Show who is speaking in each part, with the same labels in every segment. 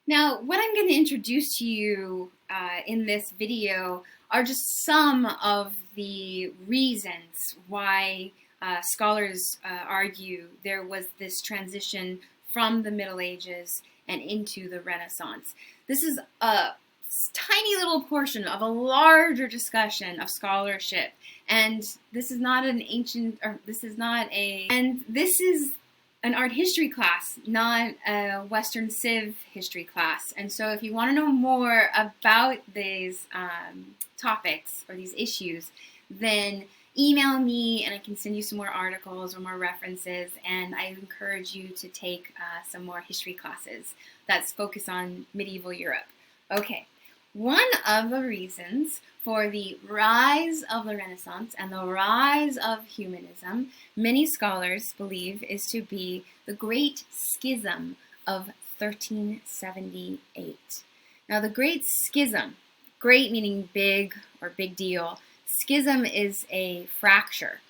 Speaker 1: Now, what I'm going to introduce to you in this video are just some of the reasons why scholars argue there was this transition from the Middle Ages and into the Renaissance. This is a tiny little portion of a larger discussion of scholarship, and this is not an ancient, or this is not a, and this is an art history class, not a Western Civ history class. And so if you want to know more about these topics or these issues, then email me and I can send you some more articles or more references. And I encourage you to take some more history classes that focus on medieval Europe. Okay, one of the reasons for the rise of the Renaissance and the rise of humanism, many scholars believe, is to be the Great Schism of 1378. Now, the Great Schism, great meaning big or big deal, schism is a fracture.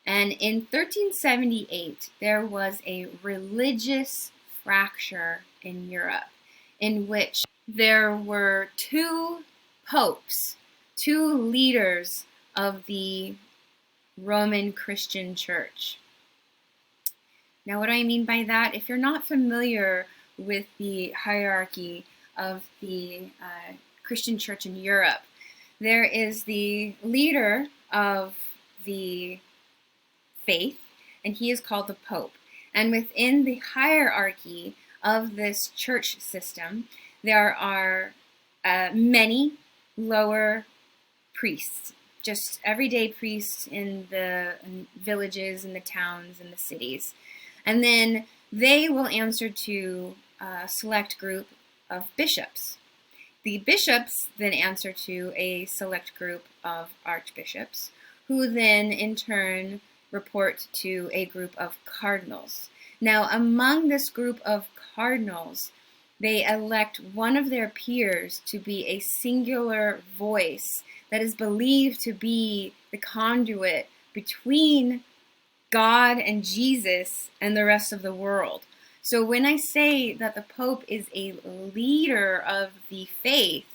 Speaker 1: And in 1378, there was a religious fracture in Europe in which there were two popes, two leaders of the Roman Christian Church. Now, what do I mean by that? If you're not familiar with the hierarchy of the Christian Church in Europe, there is the leader of the faith, and he is called the Pope. And within the hierarchy of this church system, there are many lower priests, just everyday priests in the villages and the towns and the cities. And then they will answer to a select group of bishops. The bishops then answer to a select group of archbishops, who then in turn report to a group of cardinals. Now, among this group of cardinals, they elect one of their peers to be a singular voice that is believed to be the conduit between God and Jesus and the rest of the world. So when I say that the Pope is a leader of the faith,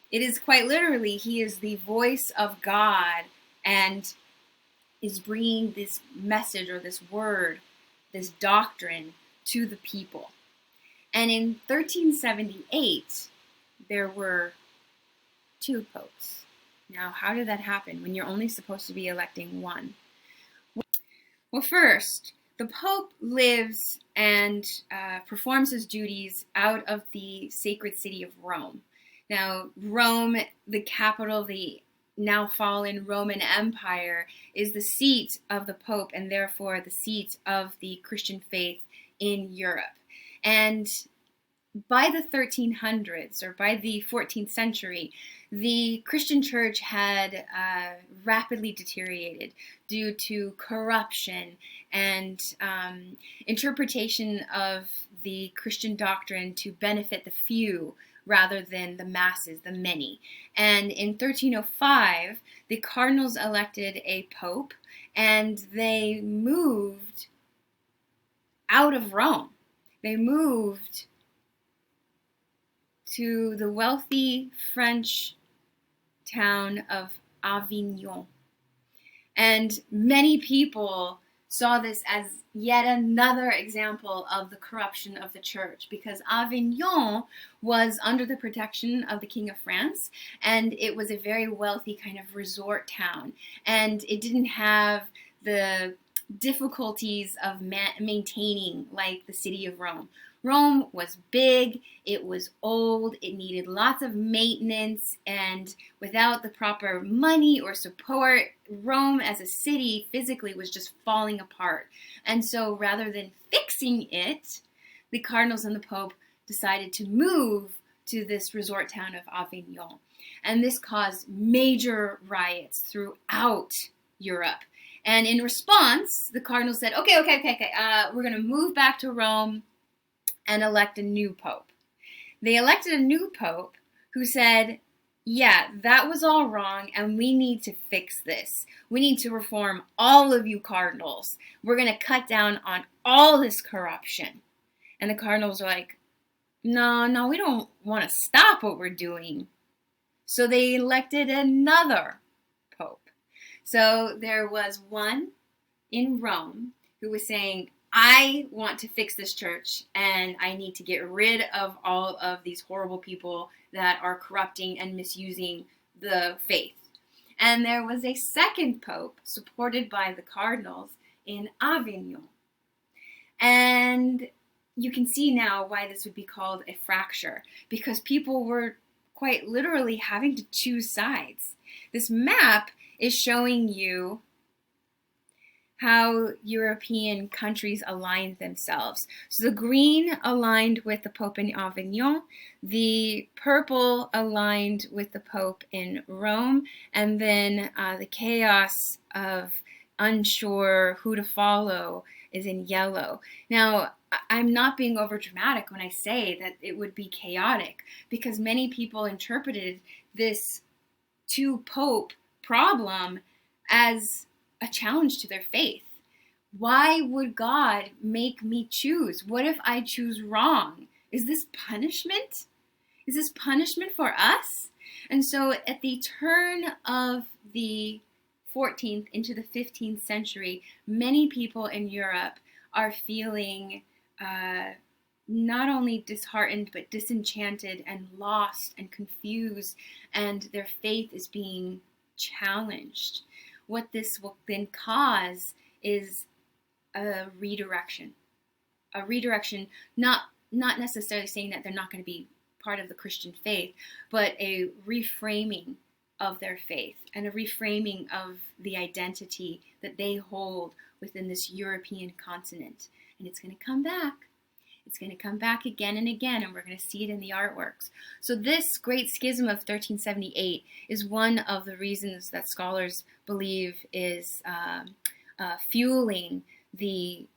Speaker 1: it is quite literally, he is the voice of God and is bringing this message or this word, this doctrine to the people. And in 1378, there were two popes. Now, how did that happen when you're only supposed to be electing one? Well, first, the Pope lives and performs his duties out of the sacred city of Rome. Now, Rome, the capital of the now fallen Roman Empire, is the seat of the Pope and therefore the seat of the Christian faith in Europe. And by the 1300s, or by the 14th century, the Christian church had rapidly deteriorated due to corruption and interpretation of the Christian doctrine to benefit the few rather than the masses, the many. And in 1305, the cardinals elected a pope, and they moved out of Rome. They moved to the wealthy French town of Avignon. And many people saw this as yet another example of the corruption of the church, because Avignon was under the protection of the King of France, and it was a very wealthy kind of resort town, and it didn't have the difficulties of maintaining like the city of Rome. Rome was big, it was old, it needed lots of maintenance, and without the proper money or support, Rome as a city physically was just falling apart. And so rather than fixing it, the cardinals and the Pope decided to move to this resort town of Avignon. And this caused major riots throughout Europe. And in response, the cardinals said, okay, we're going to move back to Rome and elect a new pope. They elected a new pope who said, yeah, that was all wrong, and we need to fix this. We need to reform all of you cardinals. We're going to cut down on all this corruption. And the cardinals were like, no, we don't want to stop what we're doing. So they elected another pope. So there was one in Rome who was saying, I want to fix this church and I need to get rid of all of these horrible people that are corrupting and misusing the faith. And there was a second pope supported by the cardinals in Avignon. And you can see now why this would be called a fracture, because people were quite literally having to choose sides. This map is showing you how European countries aligned themselves. So the green aligned with the Pope in Avignon, the purple aligned with the Pope in Rome, and then the chaos of unsure who to follow is in yellow. Now, I'm not being over dramatic when I say that it would be chaotic, because many people interpreted this two pope problem as a challenge to their faith. Why would God make me choose? What if I choose wrong? Is this punishment? Is this punishment for us? And so at the turn of the 14th into the 15th century, many people in Europe are feeling not only disheartened, but disenchanted and lost and confused, and their faith is being challenged. What this will then cause is a redirection. A redirection, not necessarily saying that they're not going to be part of the Christian faith, but a reframing of their faith and a reframing of the identity that they hold within this European continent. And it's going to come back. It's going to come back again and again, and we're going to see it in the artworks. So this Great Schism of 1378 is one of the reasons that scholars believe is fueling the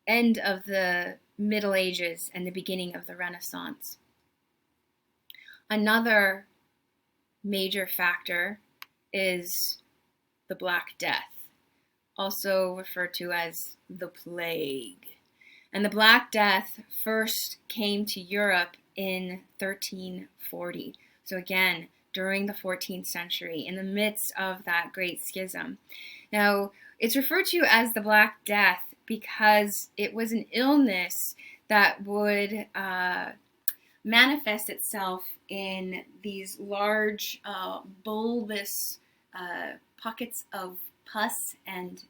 Speaker 1: end of the Middle Ages and the beginning of the Renaissance. Another major factor is the Black Death, also referred to as the plague. And the Black Death first came to Europe in 1340. So again, during the 14th century, in the midst of that Great Schism. Now, it's referred to as the Black Death because it was an illness that would manifest itself in these large bulbous pockets of pus and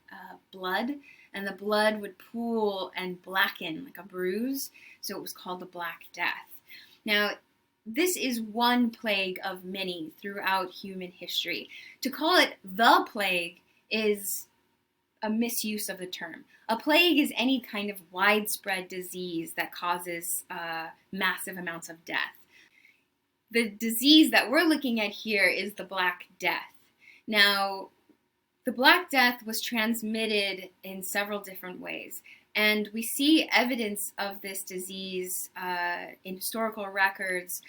Speaker 1: blood, and the blood would pool and blacken like a bruise, so it was called the Black Death. Now, this is one plague of many throughout human history. To call it the plague is a misuse of the term. A plague is any kind of widespread disease that causes massive amounts of death. The disease that we're looking at here is the Black Death. Now, the Black Death was transmitted in several different ways, and we see evidence of this disease in historical records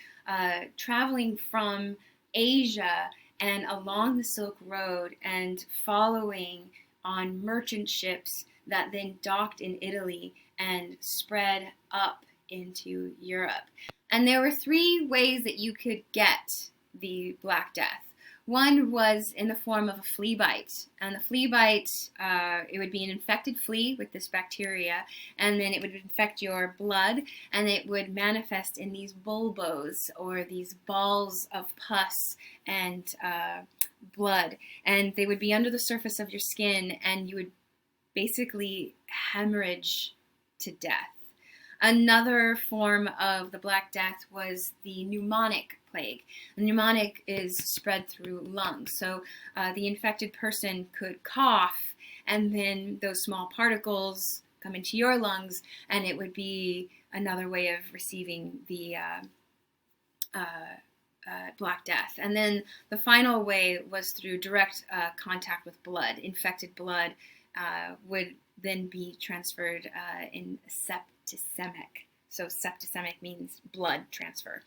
Speaker 1: traveling from Asia and along the Silk Road and following on merchant ships that then docked in Italy and spread up into Europe. And there were three ways that you could get the Black Death. One was in the form of a flea bite, and the flea bite, it would be an infected flea with this bacteria, and then it would infect your blood, and it would manifest in these bulbos, or these balls of pus and blood, and they would be under the surface of your skin, and you would basically hemorrhage to death. Another form of the Black Death was the pneumonic plague. The pneumonic is spread through lungs. So the infected person could cough, and then those small particles come into your lungs, and it would be another way of receiving the Black Death. And then the final way was through direct contact with blood. Infected blood would then be transferred in septicemic. So septicemic means blood transfer.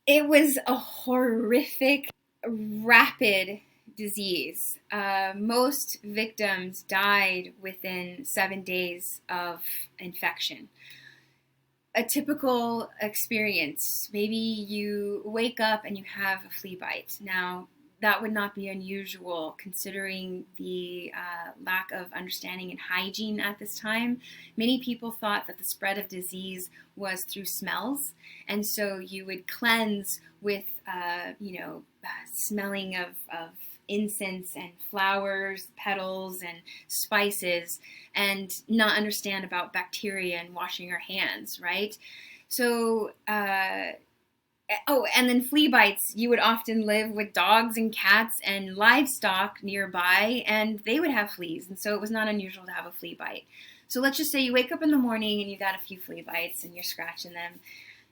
Speaker 1: It was a horrific, rapid disease. Most victims died within 7 days of infection. a typical experience. Maybe you wake up and you have a flea bite. Now, that would not be unusual considering the lack of understanding and hygiene at this time. Many people thought that the spread of disease was through smells, and so you would cleanse with, smelling of incense and flowers, petals, and spices, and not understand about bacteria and washing your hands, right? So, and then flea bites. You would often live with dogs and cats and livestock nearby, and they would have fleas, and so it was not unusual to have a flea bite. So let's just say you wake up in the morning and you got a few flea bites and you're scratching them,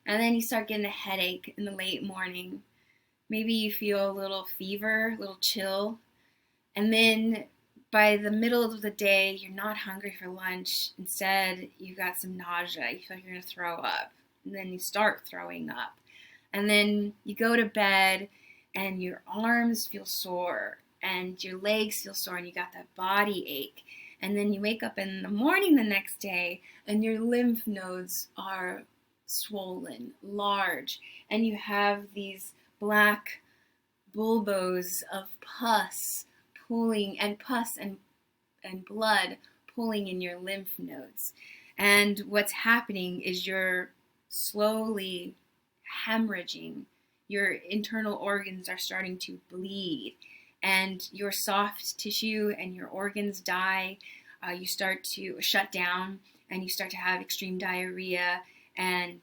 Speaker 1: and then you start getting a headache in the late morning. Maybe you feel a little fever, a little chill, and then by the middle of the day, you're not hungry for lunch. Instead, you've got some nausea. You feel like you're going to throw up, and then you start throwing up. And then you go to bed and your arms feel sore and your legs feel sore and you got that body ache. And then you wake up in the morning the next day and your lymph nodes are swollen, large, and you have these black bulbos of pus and blood pooling in your lymph nodes. And what's happening is you're slowly hemorrhaging. Your internal organs are starting to bleed, and your soft tissue and your organs die. You start to shut down, and you start to have extreme diarrhea, and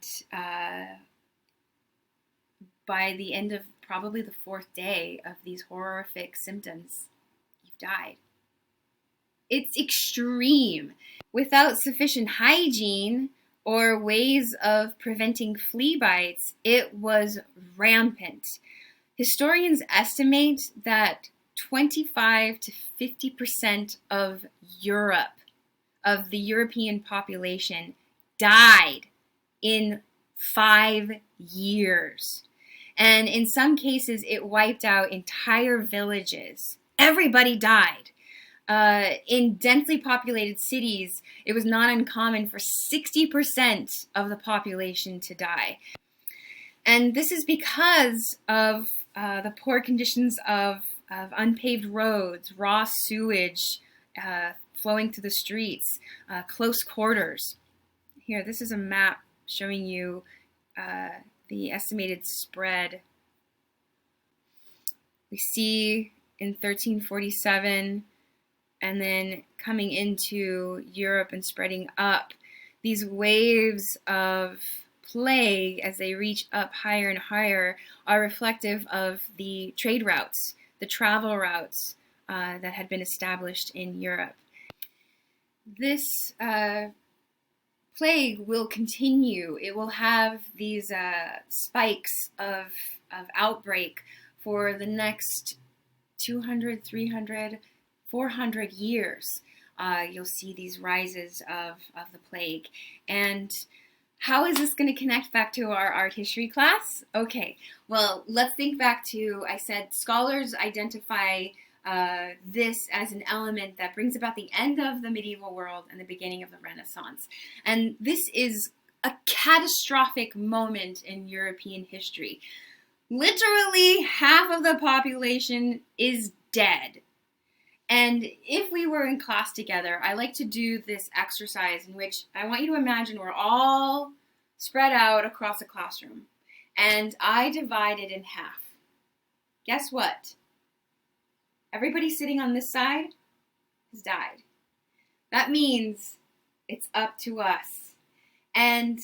Speaker 1: by the end of probably the 4th day of these horrific symptoms, you've died. It's extreme. Without sufficient hygiene or ways of preventing flea bites, it was rampant. Historians estimate that 25 to 50% of Europe, of the European population, died in 5 years. And in some cases, it wiped out entire villages. Everybody died. In densely populated cities, it was not uncommon for 60% of the population to die. And this is because of the poor conditions of unpaved roads, raw sewage flowing through the streets, close quarters. Here, this is a map showing you the estimated spread. We see in 1347, and then coming into Europe and spreading up, these waves of plague as they reach up higher and higher are reflective of the trade routes, the travel routes that had been established in Europe. This plague will continue. It will have these spikes of outbreak for the next 200, 300, 400 years. You'll see these rises of the plague. And how is this going to connect back to our art history class? Okay, well, let's think back to, I said scholars identify this as an element that brings about the end of the medieval world and the beginning of the Renaissance. And this is a catastrophic moment in European history. Literally half of the population is dead. And if we were in class together, I like to do this exercise in which I want you to imagine we're all spread out across a classroom. And I divide it in half. Guess what? Everybody sitting on this side has died. That means it's up to us. And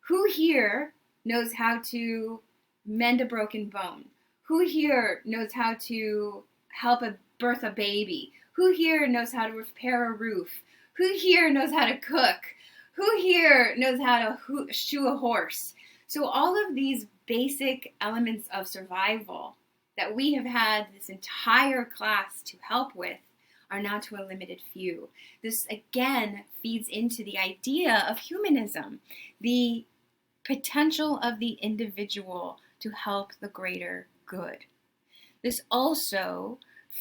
Speaker 1: who here knows how to mend a broken bone? Who here knows how to help birth a baby? Who here knows how to repair a roof? Who here knows how to cook? Who here knows how to shoe a horse? So all of these basic elements of survival that we have had this entire class to help with are now to a limited few. This again feeds into the idea of humanism, the potential of the individual to help the greater good. This also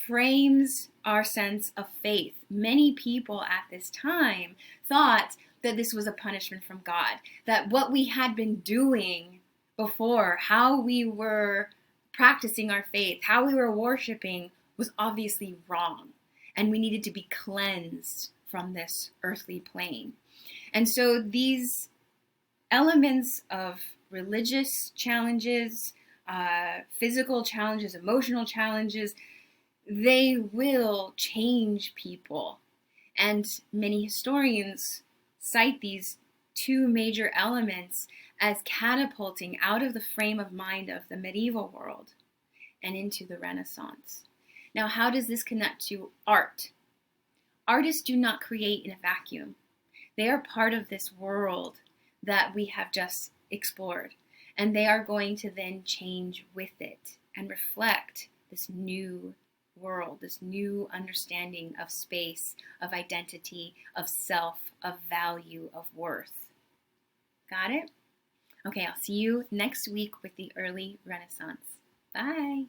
Speaker 1: frames our sense of faith. Many people at this time thought that this was a punishment from God, that what we had been doing before, how we were practicing our faith, how we were worshiping, was obviously wrong. And we needed to be cleansed from this earthly plane. And so these elements of religious challenges, physical challenges, emotional challenges, they will change people. And many historians cite these two major elements as catapulting out of the frame of mind of the medieval world and into the Renaissance. Now, how does this connect to art? Artists do not create in a vacuum. They are part of this world that we have just explored, and they are going to then change with it and reflect this new world, this new understanding of space, of identity, of self, of value, of worth. Got it? Okay, I'll see you next week with the early Renaissance. Bye.